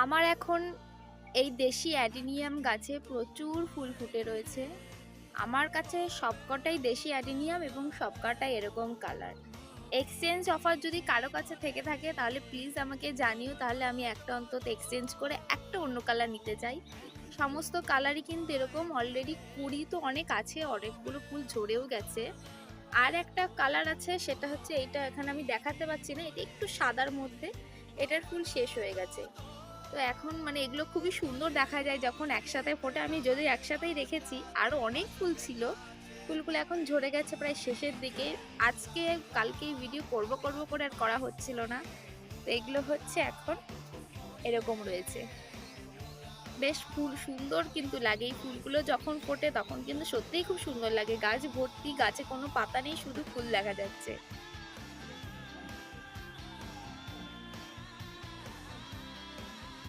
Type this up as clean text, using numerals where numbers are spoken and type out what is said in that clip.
আমার এখন এই দেশি অ্যাডিনিয়াম গাছে প্রচুর ফুল ফুটে রয়েছে। আমার কাছে সবকটাই দেশি অ্যাডিনিয়াম এবং সবকটাই এরকম কালার। এক্সচেঞ্জ অফার যদি কারো কাছে থেকে থাকে তাহলে প্লিজ আমাকে জানিও, তাহলে আমি একটা অন্তত এক্সচেঞ্জ করে একটা অন্য কালার নিতে চাই। সমস্ত কালারই কিন্তু এরকম অলরেডি কুড়ি তো অনেক আছে, অনেকগুলো ফুল ঝরেও গেছে। আর একটা কালার আছে, সেটা হচ্ছে এইটা, এখানে আমি দেখাতে পাচ্ছি না, এটা একটু সাদার মধ্যে, এটার ফুল শেষ হয়ে গেছে। তো এখন মানে এগুলো খুবই সুন্দর দেখা যায় যখন একসাথে ফোটে। আমি যদি একসাথেই রেখেছি, আরো অনেক ফুল ছিল, ফুলগুলো এখন ঝরে গেছে প্রায় শেষের দিকে। আজকে কালকেই ভিডিও করব করব করে আর করা হচ্ছিল না। তো এগুলো হচ্ছে এখন এরকম রয়েছে। বেশ ফুল সুন্দর কিন্তু লাগে, এই ফুলগুলো যখন ফোটে তখন কিন্তু সত্যিই খুব সুন্দর লাগে। গাছ ভর্তি, গাছে কোনো পাতা নেই, শুধু ফুল দেখা যাচ্ছে।